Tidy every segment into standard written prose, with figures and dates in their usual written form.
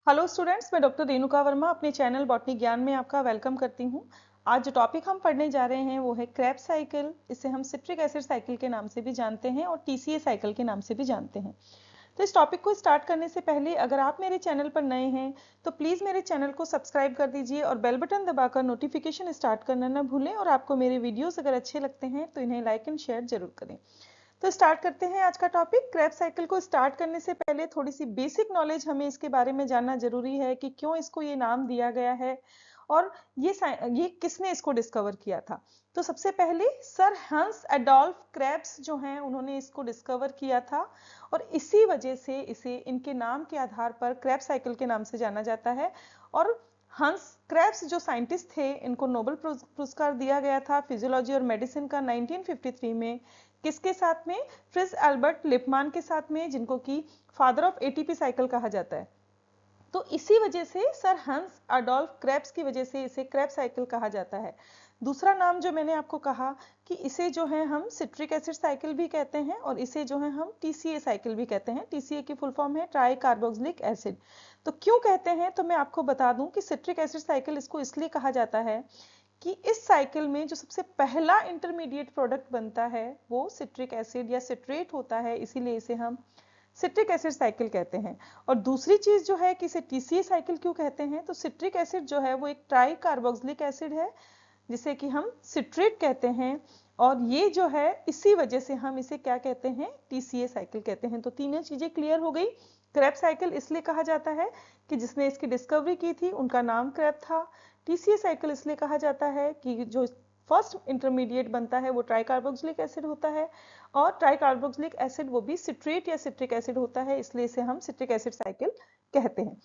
Hello students, मैं doctor Renuka Verma अपने channel botany ज्ञान में आपका वेलकम करती हूं। आज जो टॉपिक हम पढ़ने जा रहे हैं वो है क्रेब्स साइकिल। इसे हम सिट्रिक एसिड साइकिल के नाम से भी जानते हैं और टीसीए साइकिल के नाम से भी जानते हैं। तो इस टॉपिक को स्टार्ट करने से पहले अगर आप मेरे चैनल पर नए हैं तो प्लीज़ मेरे चैनल को सब्सक्राइब कर दीजिए और बेल बटन दबाकर नोटिफिकेशन स्टार्ट करना ना भूलें। और आपको मेरे वीडियोस अगर अच्छे लगते हैं तो इन्हें लाइक एंड शेयर जरूर करें। तो स्टार्ट करते हैं आज का टॉपिक। क्रेब्स साइकिल को स्टार्ट करने से पहले थोड़ी सी बेसिक नॉलेज हमें इसके बारे में जानना जरूरी है कि क्यों इसको ये नाम दिया गया है और ये किसने इसको डिस्कवर किया था। तो सबसे पहले सर हंस एडोल्फ क्रेब्स जो हैं उन्होंने इसको डिस्कवर किया था और इसी वजह से इसे इनके नाम के आधार पर क्रेब्स साइकिल के नाम से जाना जाता है। और हंस क्रेब्स जो साइंटिस्ट थे इनको नोबेल पुरस्कार दिया गया था फिजियोलॉजी और मेडिसिन का 1953 में। किसके साथ में? फ्रिट्ज एल्बर्ट लिपमान के साथ में, जिनको कि फादर ऑफ एटीपी साइकिल कहा जाता है। तो इसी वजह से सर हंस एडोल्फ क्रेब्स की वजह से इसे क्रेब्स साइकिल कहा जाता है। दूसरा नाम जो मैंने आपको कहा कि इसे जो है हम सिट्रिक एसिड साइकिल भी कहते हैं और इसे जो है हम टीसीए साइकिल भी कहते हैं। टीसीए की फुल फॉर्म है ट्राई कार्बोक्सिलिक एसिड। तो क्यों कहते हैं तो मैं आपको बता दूं कि सिट्रिक एसिड साइकिल इसको इसलिए कहा जाता है कि इस साइकिल में जो सबसे पहला इंटरमीडिएट प्रोडक्ट बनता है वो सिट्रिक एसिड या सिट्रेट होता है, इसीलिए इसे हम सिट्रिक एसिड साइकिल कहते हैं। और दूसरी चीज जो है कि इसे टीसीए साइकिल क्यों कहते हैं, तो सिट्रिक एसिड जो है वो एक ट्राई कार्बोक्सिलिक एसिड है जिसे कि हम सिट्रेट कहते हैं। और ये जो है इसी वजह से हम इसे क्या कहते हैं, टीसीए साइकिल कहते हैं। तो तीनों चीजें क्लियर हो गई। क्रेब्स साइकिल इसलिए कहा जाता है कि जिसने इसकी डिस्कवरी की थी उनका नाम क्रेब था। टीसीए साइकिल इसलिए कहा जाता है कि जो फर्स्ट इंटरमीडिएट बनता है वो ट्राइकार्बोक्सिलिक एसिड होता है और ट्राइकार्बोक्सिलिक एसिड वो भी सिट्रेट या सिट्रिक एसिड होता है, इसलिए इसे हम सिट्रिक एसिड साइकिल कहते हैं।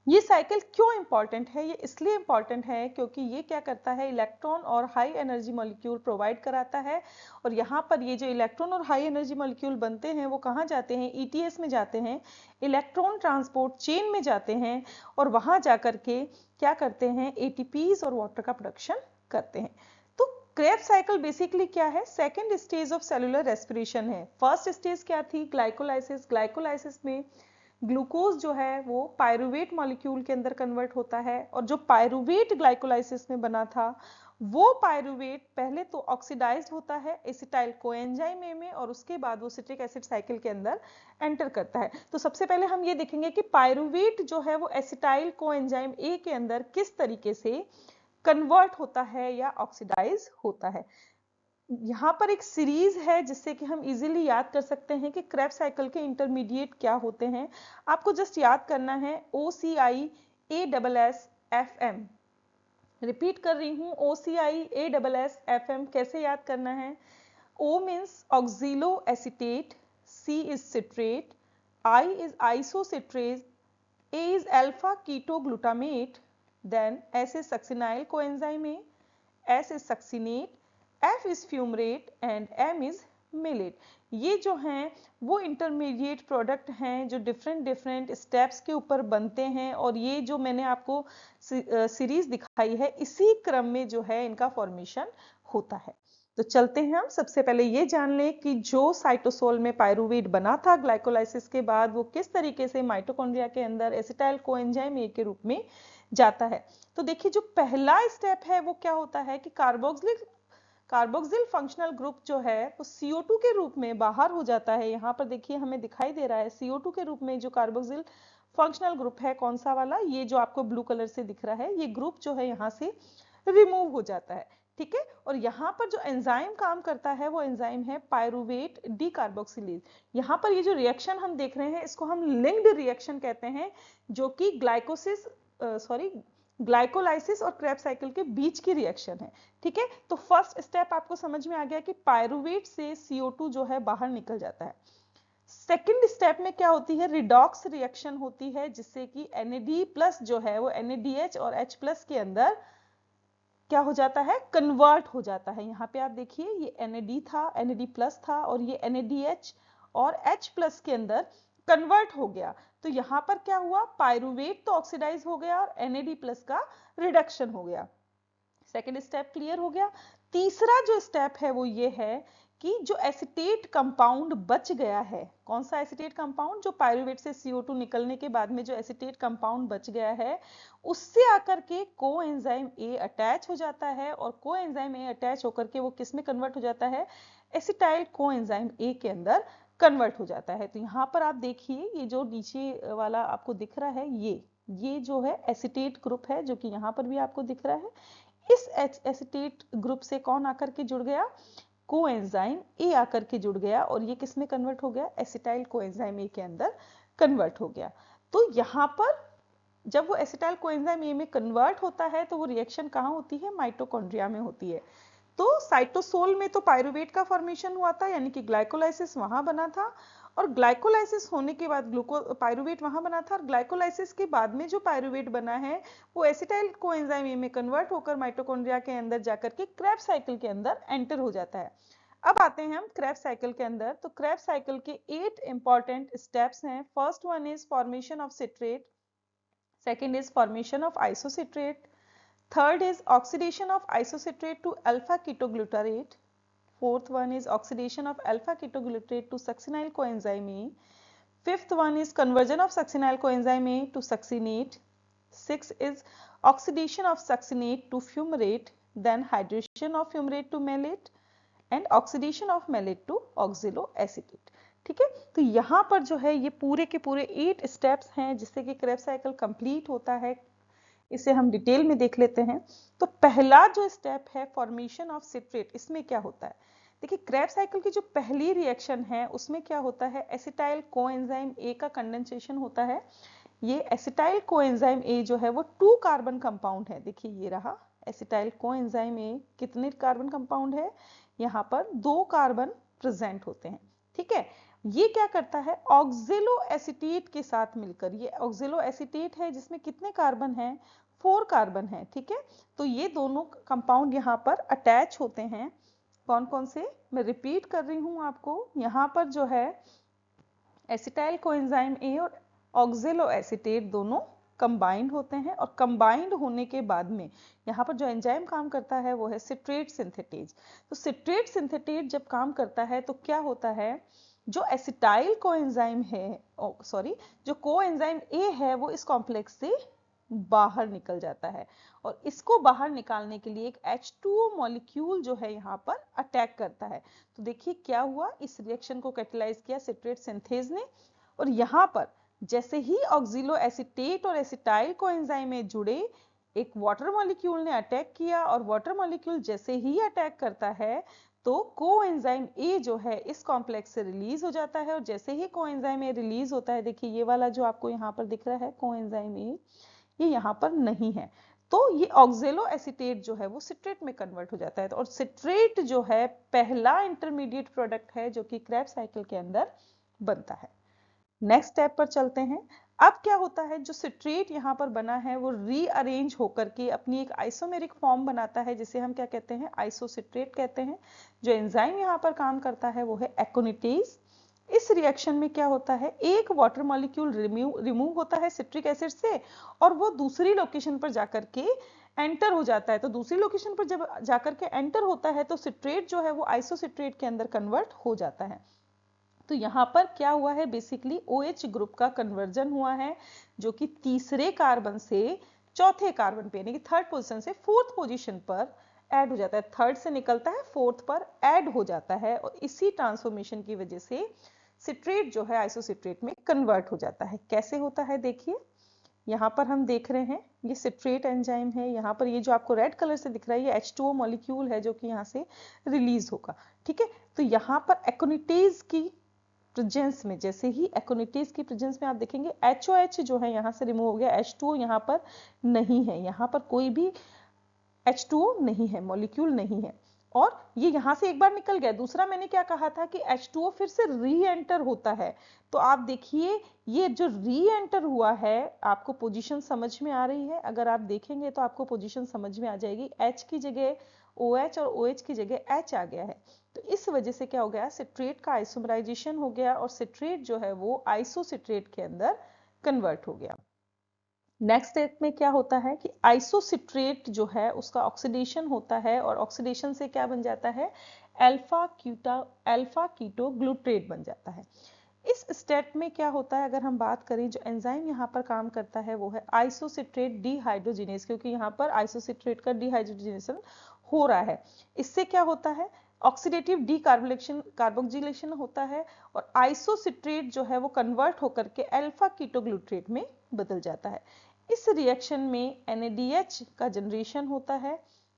ये साइकिल क्यों इंपॉर्टेंट है? ये इसलिए इंपॉर्टेंट है क्योंकि ये क्या करता है, इलेक्ट्रॉन और हाई एनर्जी मॉलिक्यूल प्रोवाइड कराता है। और यहाँ पर ये जो इलेक्ट्रॉन और हाई एनर्जी मॉलिक्यूल बनते हैं वो कहाँ जाते हैं, ईटीएस में जाते हैं, इलेक्ट्रॉन ट्रांसपोर्ट चेन में जाते हैं और वहां जाकर के क्या करते हैं, एटीपीज और वाटर का प्रोडक्शन करते हैं। तो क्रेब्स साइकिल बेसिकली क्या है, second stage of cellular respiration है। फर्स्ट स्टेज क्या थी, ग्लाइकोलाइसिस। ग्लाइकोलाइसिस में ग्लूकोज जो है वो पायरुवेट मॉलिक्यूल के अंदर कन्वर्ट होता है और जो पायरुवेट ग्लाइकोलाइसिस में बना था वो पायरुवेट पहले तो ऑक्सीडाइज्ड होता है एसिटाइल कोएंजाइम ए में और उसके बाद वो सिट्रिक एसिड साइकिल के अंदर एंटर करता है। तो सबसे पहले हम ये देखेंगे कि पायरुवेट जो है वो एसिटाइल कोएंजाइम ए के अंदर किस तरीके से कन्वर्ट होता है या ऑक्सीडाइज होता है। यहाँ पर एक सीरीज है जिससे कि हम इजीली याद कर सकते हैं कि क्रेब्स साइकिल के इंटरमीडिएट क्या होते हैं। आपको जस्ट याद करना है OCI ASSFM। रिपीट कर रही हूँ, OCI ASSFM। कैसे याद करना है? O means oxaloacetate, C is citrate, I is isocitrate, A is alpha ketoglutamate, then S is succinyl coenzyme A, S is succinate, F is fumarate and M is malate। ये जो हैं वो intermediate product हैं जो different steps के ऊपर बनते हैं और ये जो मैंने आपको सीरीज दिखाई है इसी क्रम में जो है इनका फॉर्मेशन होता है। तो चलते हैं, हम सबसे पहले ये जान लें कि जो साइटोसोल में पायरुवेट बना था ग्लाइकोलाइसिस के बाद वो किस तरीके से माइटोकॉन्ड्रिया के अंदर एसिटाइल कोएंजाइम ए के रूप में जाता है। तो देखिए जो पहला स्टेप है वो क्या होता है कि कार्बोक्सिल फंक्शनल ग्रुप जो है वो CO2 के रूप में बाहर हो जाता है। यहाँ पर देखिए हमें दिखाई दे रहा है CO2 के रूप में जो कार्बोक्सिल फंक्शनल ग्रुप है, कौन सा वाला, ये जो आपको ब्लू कलर से दिख रहा है, ये ग्रुप जो है यहाँ से रिमूव हो जाता है। ठीक है, और यहाँ पर जो एंजाइम काम करता है वो एंजाइम है पायरुवेट डीकार्बोक्सिलेज। यहाँ पर ये जो रिएक्शन हम देख रहे हैं इसको हम लिंक्ड रिएक्शन कहते हैं, जो कि ग्लाइकोलाइसिस और क्रेब्स साइकिल के बीच की रिएक्शन है। ठीक है, तो फर्स्ट स्टेप आपको समझ में आ गया कि पायरुवेट से CO2 जो है बाहर निकल जाता है। सेकेंड स्टेप में क्या होती है, रिडॉक्स रिएक्शन होती है जिससे कि NAD+ जो है वो NADH और H+ के अंदर क्या हो जाता है, कन्वर्ट हो जाता है। यहाँ पे आप देखिए ये NAD था, NAD+ था और ये NADH और H+ के अंदर कन्वर्ट हो गया। तो यहाँ पर क्या हुआ, पायरुवेट तो ऑक्सीडाइज हो गया और NAD+ का रिडक्शन हो गया। सेकेंड स्टेप क्लियर हो गया। तीसरा जो स्टेप है वो ये है कि जो एसिटेट कंपाउंड बच गया है, कौन सा एसिटेट कंपाउंड, जो पायरुवेट से CO2 निकलने के बाद में जो एसिटेट कंपाउंड बच गया है, उससे आकर के कोएंजाइम ए अटैच हो जाता है, और कोएंजाइम ए अटैच होकर के वो किस में कन्वर्ट हो जाता है, एसिटाइल कोएंजाइम ए के अंदर कन्वर्ट हो जाता है। तो यहाँ पर आप देखिए, ये जो नीचे वाला आपको दिख रहा है, ये जो है एसिटेट ग्रुप है, जो कि यहाँ पर भी आपको दिख रहा है। इस एसिटेट ग्रुप से कौन आकर के जुड़ गया, कोएंजाइम ए आकर के जुड़ गया, और ये किस में कन्वर्ट हो गया, एसिटाइल कोएंजाइम ए के अंदर कन्वर्ट हो गया। तो यहाँ पर जब वो एसिटाइल कोएंजाइम ए में कन्वर्ट होता है तो वो रिएक्शन कहाँ होती है, माइटोकॉन्ड्रिया में होती है। तो साइटोसोल में तो पायरुवेट का फॉर्मेशन हुआ था, यानी कि ग्लाइकोलाइसिस वहां बना था, और ग्लाइकोलाइसिस होने के बाद पायरुवेट वहां बना था, और ग्लाइकोलाइसिस के बाद में जो पायरुवेट बना है वो एसिटाइल कोएंजाइम ए में कन्वर्ट होकर माइटोकॉन्ड्रिया के अंदर जाकर के क्रेब्स साइकिल के अंदर एंटर हो जाता है। अब आते हैं हम क्रेब्स साइकिल के अंदर। तो क्रेब्स साइकिल के 8 इंपॉर्टेंट स्टेप्स हैं। First one is formation of citrate, second is formation of isocitrate, third is oxidation of isocitrate to alpha ketoglutarate, fourth one is oxidation of alpha ketoglutarate to succinyl coenzyme A, fifth one is conversion of succinyl coenzyme A to succinate, sixth is oxidation of succinate to fumarate, then hydration of fumarate to malate and oxidation of malate to oxaloacetate। ठीक है, तो यहाँ पर जो है ये पूरे के पूरे 8 स्टेप्स हैं जिससे कि क्रेब्स साइकिल कंप्लीट होता है। इसे हम डिटेल में देख लेते हैं। तो पहला जो स्टेप है फॉर्मेशन ऑफ सिट्रेट, इसमें क्या होता है, देखिए क्रेब्स साइकिल की जो पहली रिएक्शन है उसमें क्या होता है, एसिटाइल कोएंजाइम ए का कंडेंसेशन होता है। ये एसिटाइल कोएंजाइम ए जो है वो 2 कार्बन कंपाउंड है। देखिए ये रहा एसिटाइल कोएंजाइम ए, कितने कार्बन कंपाउंड है, यहाँ पर 2 कार्बन प्रेजेंट होते हैं। ठीक है, ये क्या करता है, ऑक्जेलो एसिटेट के साथ मिलकर, ये ऑक्जेलो एसिटेट है जिसमें कितने कार्बन हैं, 4 कार्बन है। ठीक है, तो ये दोनों कंपाउंड यहाँ पर अटैच होते हैं। कौन कौन से, मैं रिपीट कर रही हूं आपको, यहाँ पर जो है एसिटाइल कोएंजाइम ए और ऑक्जेलो एसिटेट दोनों कंबाइंड होते हैं, और कंबाइंड होने के बाद में यहाँ पर जो एंजाइम काम करता है वो है सिट्रेट सिंथेटेज। तो सिट्रेट सिंथेटेज जब काम करता है तो क्या होता है, जो एसिटाइल कोएंजाइम है, सॉरी जो कोएंजाइम ए है वो इस कॉम्प्लेक्स से बाहर निकल जाता है, और इसको बाहर निकालने के लिए एक H2O मॉलिक्यूल जो है यहाँ पर अटैक करता है। तो देखिए क्या हुआ, इस रिएक्शन को कैटेलाइज किया सिट्रेट सिंथेज ने, और यहाँ पर जैसे ही ऑक्सिलो एसिटेट और एसिटाइल कोएंजाइम में जुड़े, एक वाटर मॉलिक्यूल ने अटैक किया, और वाटर मॉलिक्यूल जैसे ही अटैक करता है तो कोएंजाइम ए जो है इस कॉम्प्लेक्स से रिलीज हो जाता है, और जैसे ही कोएंजाइम ए रिलीज होता है, देखिए ये वाला जो आपको यहाँ पर दिख रहा है कोएंजाइम ए, ये यहाँ पर नहीं है, तो ये ऑक्जेलो एसिटेट जो है वो सिट्रेट में कन्वर्ट हो जाता है। और सिट्रेट जो है पहला इंटरमीडिएट प्रोडक्ट है जो कि क्रेब्स साइकिल के अंदर बनता है। नेक्स्ट स्टेप पर चलते हैं। अब क्या होता है, जो सिट्रेट यहाँ पर बना है वो रीअरेंज होकर के अपनी एक आइसोमेरिक फॉर्म बनाता है, जिसे हम क्या कहते हैं, आइसोसिट्रेट कहते हैं। जो एंजाइम यहाँ पर काम करता है वो है एकोनिटेज। इस रिएक्शन में क्या होता है, एक वाटर मॉलिक्यूल रिमूव होता है सिट्रिक एसिड से, और वो दूसरी लोकेशन पर जाकर के एंटर हो जाता है। तो दूसरी लोकेशन पर जब जाकर के एंटर होता है तो सिट्रेट जो है वो आइसोसिट्रेट के अंदर कन्वर्ट हो जाता है। तो यहाँ पर क्या हुआ है, बेसिकली OH ग्रुप का कन्वर्जन हुआ है, जो कि तीसरे कार्बन से चौथे कार्बन पे, यानी कि थर्ड पोजीशन से फोर्थ पोजीशन पर ऐड हो जाता है। थर्ड से निकलता है, फोर्थ पर ऐड हो जाता है, और इसी ट्रांसफॉर्मेशन की वजह से सिट्रेट जो है आइसोसिट्रेट में कन्वर्ट हो जाता है। कैसे होता है, देखिए यहाँ पर हम देख रहे हैं ये सिट्रेट एंजाइम है, यहाँ पर ये जो आपको रेड कलर से दिख रहा है ये H2O मॉलिक्यूल है जो कि यहाँ से रिलीज होगा। ठीक है, तो यहाँ पर एकोनिटेज की प्रेजेंस में, जैसे ही एकोनिटेज की प्रेजेंस में आप देखेंगे HOH जो है यहाँ से रिमूव हो गया, H2O यहाँ पर नहीं है, यहाँ पर कोई भी H2O नहीं है, मॉलिक्यूल नहीं है, और ये यहाँ से एक बार निकल गया। दूसरा मैंने क्या कहा था कि H2O फिर से री एंटर होता है, तो आप देखिए ये जो री एंटर हुआ है, आपको पोजीशन समझ में आ रही है, अगर आप देखेंगे तो आपको पोजीशन समझ में आ जाएगी। H की जगह OH और OH की जगह H आ गया है, तो इस वजह से क्या हो गया, सिट्रेट का आइसोमराइजेशन हो गया, और सिट्रेट जो है वो आइसोसिट्रेट के अंदर कन्वर्ट हो गया। नेक्स्ट स्टेप में क्या होता है कि आइसोसिट्रेट जो है उसका ऑक्सीडेशन होता है और ऑक्सीडेशन से क्या बन जाता है, अल्फा कीटो ग्लूट्रेट बन जाता है। इस स्टेप में क्या होता है, अगर हम बात करें जो एंजाइम यहाँ पर काम करता है वो है आइसोसिट्रेट डिहाइड्रोजिनेज, क्योंकि यहाँ पर आइसोसिट्रेट का डिहाइड्रोजिनेशन हो रहा है। इससे क्या होता है, ऑक्सीडेटिव कार्बोक्सिलेशन होता है और आइसोसिट्रेट जो है वो कन्वर्ट होकर के अल्फा कीटोग्लूट्रेट में बदल जाता है। इस रिएक्शन में NADH का जनरेशन होता है।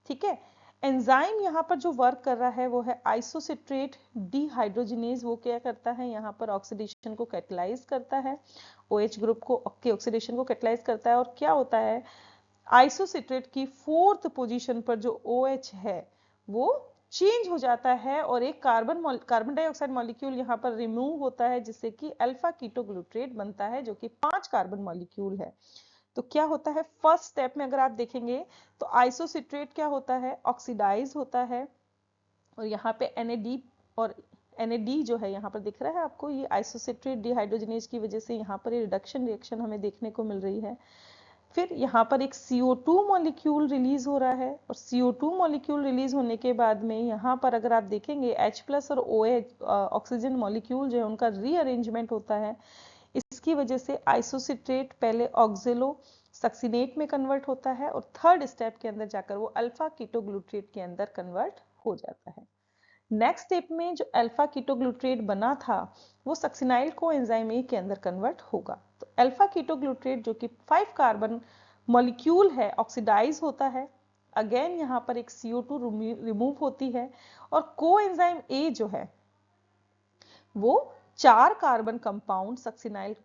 ठीक है, एंजाइम यहाँ पर जो वर्क कर रहा है वो है आइसोसिट्रेट डिहाइड्रोजिनेज। वो क्या करता है, यहाँ पर ऑक्सीडेशन को कैटलाइज करता है, OH ग्रुप को के ऑक्सीडेशन को कैटलाइज करता है। और क्या होता है, आइसोसिट्रेट की 4th पोजीशन पर जो OH है वो चेंज हो जाता है और एक कार्बन डाइऑक्साइड मॉलिक्यूल यहाँ पर रिमूव होता है, जिससे कि अल्फा कीटोग्लूट्रेट बनता है जो कि 5 कार्बन मॉलिक्यूल है। तो क्या होता है, फर्स्ट स्टेप में अगर आप देखेंगे तो आइसोसिट्रेट क्या होता है, ऑक्सीडाइज होता है और यहाँ पे NAD और NAD जो है यहाँ पर दिख रहा है आपको, ये आइसोसिट्रेट डिहाइड्रोजिनेज की वजह से यहाँ पर ये रिडक्शन रिएक्शन हमें देखने को मिल रही है। फिर यहाँ पर एक CO2 मॉलिक्यूल रिलीज हो रहा है और CO2 मॉलिक्यूल रिलीज होने के बाद में यहाँ पर अगर आप देखेंगे H+ और OH ऑक्सीजन मॉलिक्यूल जो है उनका रीअरेंजमेंट होता है। इसकी वजह से आइसोसिट्रेट पहले ऑक्जेलो सक्सिनेट में कन्वर्ट होता है और थर्ड स्टेप के अंदर जाकर वो अल्फा कीटोग्लूट्रेट के अंदर कन्वर्ट हो जाता है। नेक्स्ट स्टेप में जो अल्फा कीटोग्लूट्रेट बना था वो सक्सिनाइल कोएंजाइम ए के अंदर कन्वर्ट होगा। तो अल्फा कीटोग्लूट्रेट जो कि 5 कार्बन मॉलिक्यूल है ऑक्सीडाइज होता है। अगेन यहाँ पर एक CO2 रिमूव होती है और कोएंजाइम ए जो है वो 4 carbon compound succinyl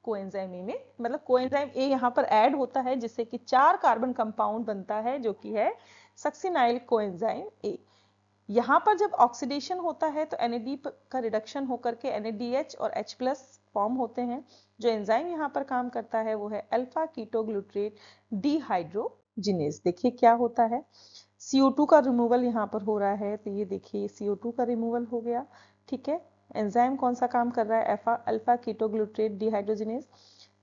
coenzyme A में, मतलब कोएंजाइम ए यहाँ पर ऐड होता है जिससे कि 4 कार्बन कंपाउंड बनता है जो कि है सक्सिनाइल कोएंजाइम ए। यहाँ पर जब ऑक्सीडेशन होता है तो NAD का रिडक्शन होकर के NADH और H+ फॉर्म होते हैं। जो एंजाइम यहाँ पर काम करता है वो है अल्फा कीटोग्लूट्रेट डिहाइड्रोजिनेज। देखिए क्या होता है, CO2 का रिमूवल यहाँ पर हो रहा है, तो ये देखिए CO2 का रिमूवल हो गया। ठीक है, एंजाइम कौन सा काम कर रहा है, अल्फा कीटोग्लूट्रेट डिहाइड्रोजिनेज।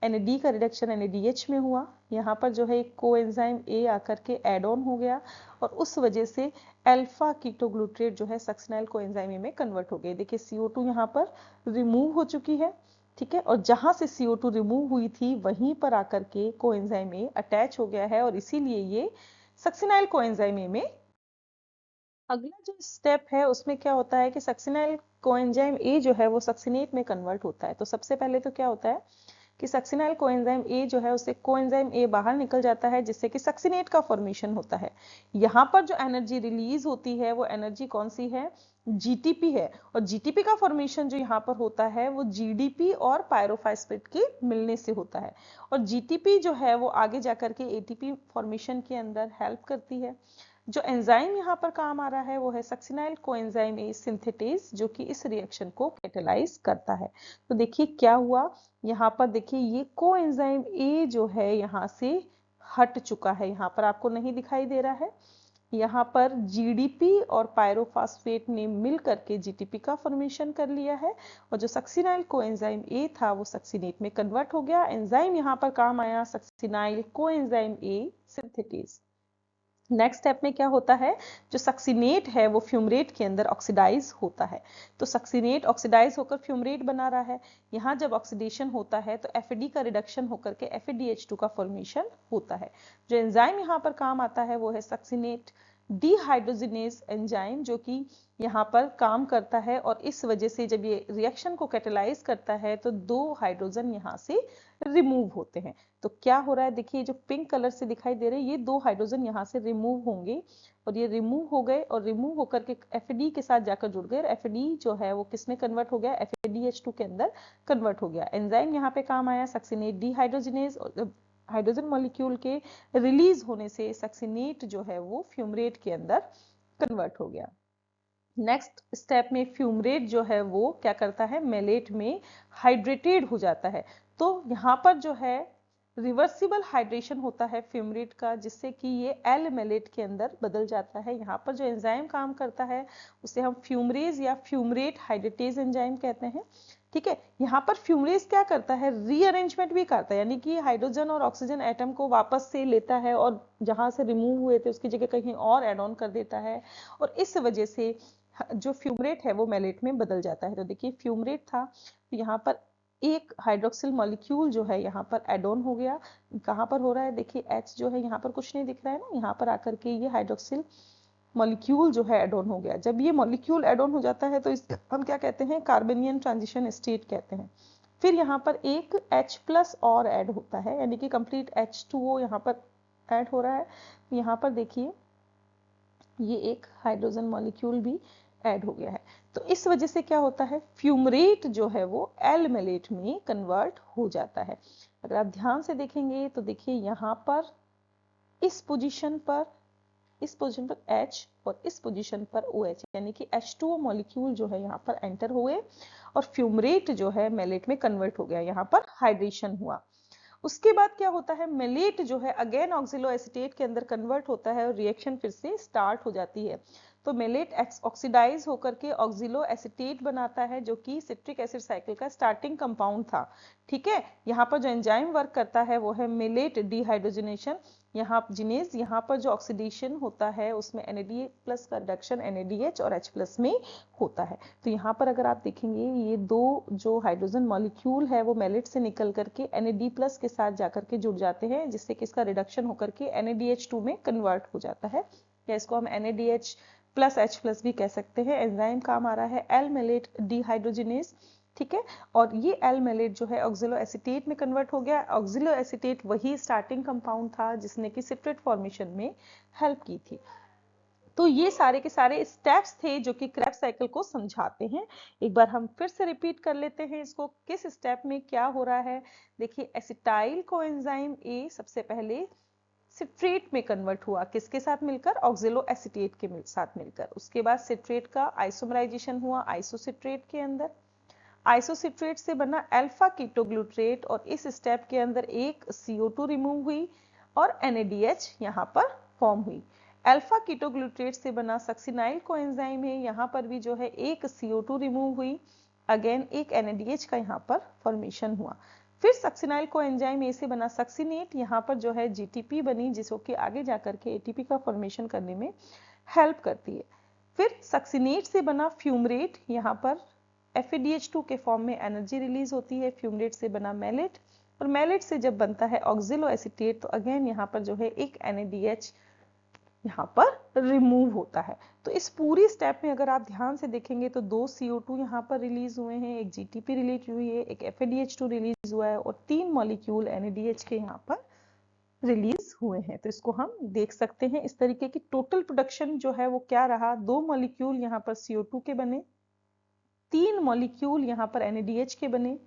NAD का रिडक्शन NADH में हुआ, यहाँ पर जो है एक कोएंजाइम A आकर के एड ऑन हो गया और उस वजह से अल्फा कीटोग्लूट्रेट जो है सक्सिनाइल कोएंजाइम ए में कन्वर्ट हो गए। देखिए CO2 यहाँ पर रिमूव हो चुकी है। ठीक है, और जहां से CO2 रिमूव हुई थी वहीं पर आकर के कोएंजाइम ए अटैच हो गया है और इसीलिए ये सक्सिनाइल कोएंजाइम ए में। अगला जो स्टेप है उसमें क्या होता है कि सक्सिनाइल कोएंजाइम ए जो है वो सक्सिनेट में कन्वर्ट होता है। तो सबसे पहले तो क्या होता है कि सक्सिनाइल कोएंजाइम ए जो है उससे कोएंजाइम ए बाहर निकल जाता है जिससे कि सक्सिनेट का फॉर्मेशन होता है। यहाँ पर जो एनर्जी रिलीज होती है वो एनर्जी कौन सी है, GTP है और GTP का फॉर्मेशन जो यहाँ पर होता है वो GDP और पायरोफॉस्फेट के मिलने से होता है और GTP जो है वो आगे जाकर के ATP फॉर्मेशन के अंदर हेल्प करती है। जो एंजाइम यहाँ पर काम आ रहा है वो है सक्सिनाइल कोएंजाइम ए सिंथेटेज जो कि इस रिएक्शन को कैटेलाइज करता है। तो देखिए क्या हुआ, यहाँ पर देखिए ये कोएंजाइम ए जो है यहाँ से हट चुका है, यहाँ पर आपको नहीं दिखाई दे रहा है। यहाँ पर GDP और पायरोफॉस्फेट ने मिल करके GTP का फॉर्मेशन कर लिया है और जो सक्सिनाइल कोएंजाइम ए था वो सक्सिनेट में कन्वर्ट हो गया। एंजाइम यहाँ पर काम आया succinyl coenzyme A synthetase. Next step में क्या होता है, जो सक्सिनेट है वो फ्यूमरेट के अंदर ऑक्सीडाइज होता है। तो सक्सिनेट ऑक्सीडाइज होकर फ्यूमरेट बना रहा है। यहाँ जब ऑक्सीडेशन होता है तो FAD का रिडक्शन होकर के FADH2 का फॉर्मेशन होता है। जो एंजाइम यहाँ पर काम आता है वो है सक्सिनेट डिहाइड्रोजिनेज एंजाइम जो कि यहाँ पर काम करता है और इस वजह से जब ये रिएक्शन को कैटेलाइज करता है तो 2 हाइड्रोजन यहाँ से रिमूव होते हैं। तो क्या हो रहा है, देखिए जो पिंक कलर से दिखाई दे रहे हैं ये 2 हाइड्रोजन यहाँ से रिमूव होंगे और ये रिमूव हो गए और रिमूव होकर के FAD के साथ जाकर जुड़ गए और FAD जो है वो किसमें कन्वर्ट हो गया, FADH2 के अंदर कन्वर्ट हो गया। एंजाइम यहाँ पे काम आया सक्सिनेट डिहाइड्रोजिनेज, हाइड्रोजन मॉलिक्यूल के रिलीज होने से सक्सिनेट जो है वो फ्यूमरेट के अंदर कन्वर्ट हो गया। नेक्स्ट स्टेप में फ्यूमरेट जो है वो क्या करता है, मेलेट में हाइड्रेटेड हो जाता है। तो यहाँ पर जो है रिवर्सिबल हाइड्रेशन होता है फ्यूमरेट का जिससे कि ये एल मेलेट के अंदर बदल जाता है। यहाँ पर जो एंजाइम काम करता है उसे हम फ्यूमरेज या फ्यूमरेट हाइड्रेटेज एंजाइम कहते हैं। ठीक है। यहाँ पर फ्यूमरेज क्या करता है, रीअरेंजमेंट भी करता है, यानी कि हाइड्रोजन और ऑक्सीजन एटम को वापस से लेता है और जहां से रिमूव हुए थे उसकी जगह कहीं और एड ऑन कर देता है, और इस वजह से जो फ्यूमरेट है वो मैलेट में बदल जाता है। तो देखिए फ्यूमरेट था, तो यहाँ पर एक हाइड्रोक्सिल मॉलिक्यूल जो है यहाँ पर एड ऑन हो गया। कहाँ पर हो रहा है, देखिए H जो है यहाँ पर कुछ नहीं दिख रहा है ना, यहाँ पर आकर के ये हाइड्रोक्सिल मॉलिक्यूल जो है एड ऑन हो गया। जब ये मॉलिक्यूल एड ऑन हो जाता है तो इस हम क्या कहते हैं, कार्बोनियन ट्रांजिशन स्टेट कहते हैं। फिर यहाँ पर एक H प्लस और ऐड होता है, यानी कि कंप्लीट H2O यहाँ पर ऐड हो रहा है। यहाँ पर देखिए ये एक हाइड्रोजन मॉलिक्यूल भी ऐड हो गया है। तो इस वजह से क्या होता है, फ्यूमरेट जो है वो एल मैलेट में कन्वर्ट हो जाता है। अगर आप ध्यान से देखेंगे तो देखिए यहाँ पर इस पोजीशन पर H और इस पोजीशन पर OH, यानी कि H2O मॉलिक्यूल जो है यहाँ पर एंटर हुए और फ्यूमरेट जो है मैलेट में कन्वर्ट हो गया, यहाँ पर हाइड्रेशन हुआ। उसके बाद क्या होता है, मैलेट जो है अगेन ऑक्सिलो एसीटेट के अंदर कन्वर्ट होता है और रिएक्शन फिर से स्टार्ट हो जाती है। तो मैलेट ऑक्सीडाइज होकर के ऑक्सिलो एसीटेट बनाता है, जो कि सिट्रिक एसिड साइकिल का स्टार्टिंग कंपाउंड था। ठीक है, यहाँ पर जो एंजाइम वर्क करता है वो है मैलेट डिहाइड्रोजनेशन यहाँ पर जो ऑक्सीडेशन होता है उसमें NADH प्लस का रिडक्शन NADH और H प्लस में होता है। तो यहाँ पर अगर आप देखेंगे ये दो जो हाइड्रोजन मॉलिक्यूल है वो मैलेट से निकल करके NAD प्लस के साथ जाकर के जुड़ जाते हैं, जिससे कि इसका रिडक्शन होकर के NADH2 में कन्वर्ट हो जाता है, या इसको हम NADH प्लस H प्लस भी कह सकते हैं। एंजाइम काम आ रहा है एल मैलेट डिहाइड्रोजिनेज। ठीक है, और ये एल मैलेट जो है ऑक्सिलो एसीटेट में कन्वर्ट हो गया। ऑक्सिलो एसीटेट वही स्टार्टिंग कंपाउंड था जिसने कि सिट्रेट फॉर्मेशन में हेल्प की थी। तो ये सारे के सारे स्टेप्स थे जो कि क्रेब्स साइकिल को समझाते हैं। एक बार हम फिर से रिपीट कर लेते हैं इसको, किस स्टेप में क्या हो रहा है। देखिए एसिटाइल कोएंजाइम ए सबसे पहले सिट्रेट में कन्वर्ट हुआ, किसके साथ मिलकर, ऑक्सिलो एसीटेट के साथ मिलकर। उसके बाद सिट्रेट का आइसोमराइजेशन हुआ आइसोसिट्रेट के अंदर, आइसोसिट्रेट से बना अल्फा कीटोग्लूट्रेट, और इस स्टेप के अंदर एक CO2 रिमूव हुई और NADH यहाँ पर फॉर्म हुई। अल्फा कीटोग्लूट्रेट से बना सक्सिनाइल कोएंजाइम है, यहाँ पर भी जो है एक CO2 रिमूव हुई, अगेन एक NADH का यहाँ पर फॉर्मेशन हुआ। फिर सक्सिनाइल कोएंजाइम ए से बना सक्सिनेट, यहाँ पर जो है GTP बनी, जिसको कि आगे जाकर के ATP का फॉर्मेशन करने में हेल्प करती है। फिर सक्सिनेट से बना फ्यूमरेट, यहाँ पर FADH2 के फॉर्म में एनर्जी रिलीज होती है। फ्यूमरेट से बना मैलेट, और मैलेट से जब बनता है ऑक्सिलो एसीटेट तो अगेन यहाँ पर जो है एक NADH यहाँ पर रिमूव होता है। तो इस पूरी स्टेप में अगर आप ध्यान से देखेंगे तो दो CO2 यहाँ पर रिलीज हुए हैं, एक GTP रिलीज हुई है, एक FADH2 रिलीज हुआ है, और 3 मॉलिक्यूल NADH के यहाँ पर रिलीज हुए हैं। तो इसको हम देख सकते हैं इस तरीके की टोटल प्रोडक्शन जो है वो क्या रहा, 2 मॉलिक्यूल यहाँ पर CO2 के बने, 3 मॉलिक्यूल यहाँ पर NADH के बने,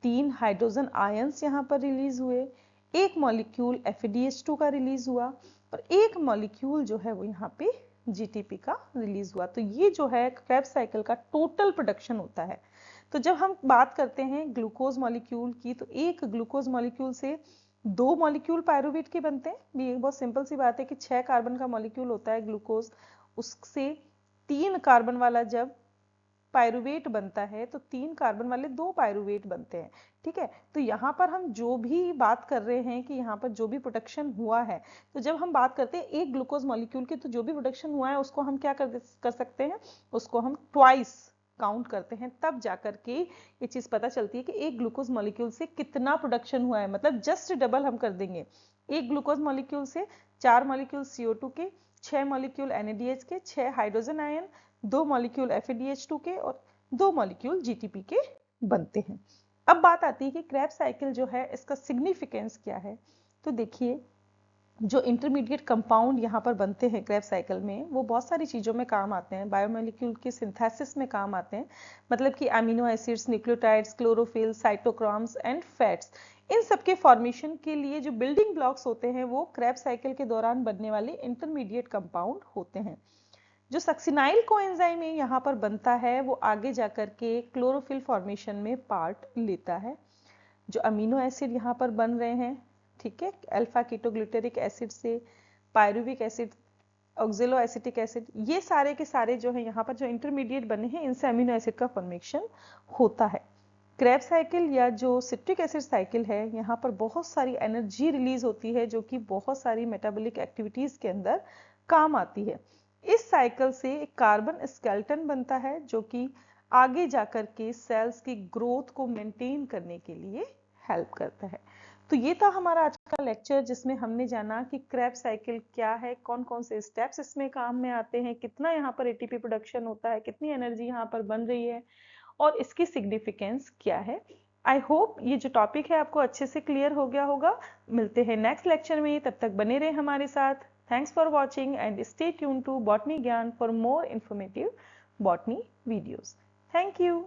3 हाइड्रोजन आयंस यहाँ पर रिलीज हुए, एक मॉलिक्यूल FADH2 का रिलीज हुआ, और एक मॉलिक्यूल जो है वो यहाँ पे GTP का रिलीज हुआ। तो ये जो है क्रेब्स साइकिल का टोटल प्रोडक्शन होता है। तो जब हम बात करते हैं ग्लूकोज मॉलिक्यूल की, तो एक ग्लूकोज मॉलिक्यूल से 2 मॉलिक्यूल पायरुवेट के बनते हैं। ये बहुत सिंपल सी बात है कि 6 कार्बन का मॉलिक्यूल होता है ग्लूकोज, उससे 3 कार्बन वाला जब पायरुवेट बनता है तो 3 कार्बन वाले 2 पायरुवेट बनते हैं। ठीक है, तो यहाँ पर हम जो भी बात कर रहे हैं कि यहाँ पर जो भी प्रोडक्शन हुआ है, तो जब हम बात करते हैं एक ग्लूकोज मॉलिक्यूल की, तो जो भी प्रोडक्शन हुआ है उसको हम क्या कर सकते हैं, उसको हम ट्वाइस काउंट करते हैं, तब जाकर के ये चीज पता चलती है कि एक ग्लूकोज मॉलिक्यूल से कितना प्रोडक्शन हुआ है। मतलब जस्ट डबल हम कर देंगे, एक ग्लूकोज मॉलिक्यूल से 4 मॉलिक्यूल CO2 के, 6 मॉलिक्यूल NADH के, 6 हाइड्रोजन आयन, 2 मॉलिक्यूल FADH2 के, और 2 मॉलिक्यूल GTP के बनते हैं। अब बात आती है कि क्रेब्स साइकिल जो है इसका सिग्निफिकेंस क्या है। तो देखिए जो इंटरमीडिएट कंपाउंड यहाँ पर बनते हैं क्रेब्स साइकिल में, वो बहुत सारी चीज़ों में काम आते हैं। बायोमोलिक्यूल के सिंथेसिस में काम आते हैं, मतलब कि amino acids, nucleotides, chlorophyll, cytochromes and fats, इन सब के फॉर्मेशन के लिए जो बिल्डिंग ब्लॉक्स होते हैं वो क्रेब्स साइकिल के दौरान बनने वाले इंटरमीडिएट कंपाउंड होते हैं। जो सक्सिनाइल कोएंजाइम यहाँ पर बनता है वो आगे जाकर के क्लोरोफिल फॉर्मेशन में पार्ट लेता है। जो अमीनो एसिड यहाँ पर बन रहे हैं, ठीक है, अल्फा कीटोग्लूटेरिक एसिड से pyruvic acid, oxalo acetic acid, ये सारे के सारे जो है यहाँ पर जो इंटरमीडिएट बने हैं, इनसे अमीनो एसिड का फॉर्मेशन होता है। क्रेब साइकिल या जो सिट्रिक एसिड साइकिल है, यहाँ पर बहुत सारी एनर्जी रिलीज होती है जो कि बहुत सारी मेटाबॉलिक एक्टिविटीज के अंदर काम आती है। इस साइकिल से एक कार्बन स्केलेटन बनता है जो कि आगे जाकर के सेल्स की ग्रोथ को मेंटेन करने के लिए हेल्प करता है। तो ये था हमारा आज का लेक्चर जिसमें हमने जाना कि क्रेब साइकिल क्या है, कौन कौन से स्टेप्स इसमें काम में आते हैं, कितना यहाँ पर एटीपी प्रोडक्शन होता है, कितनी एनर्जी यहाँ पर बन रही है और इसकी सिग्निफिकेंस क्या है। आई होप ये जो टॉपिक है आपको अच्छे से क्लियर हो गया होगा। मिलते हैं नेक्स्ट लेक्चर में, तब तक बने रहे हमारे साथ। Thanks for watching and stay tune to Botany Gyan for more informative botany videos. Thank you.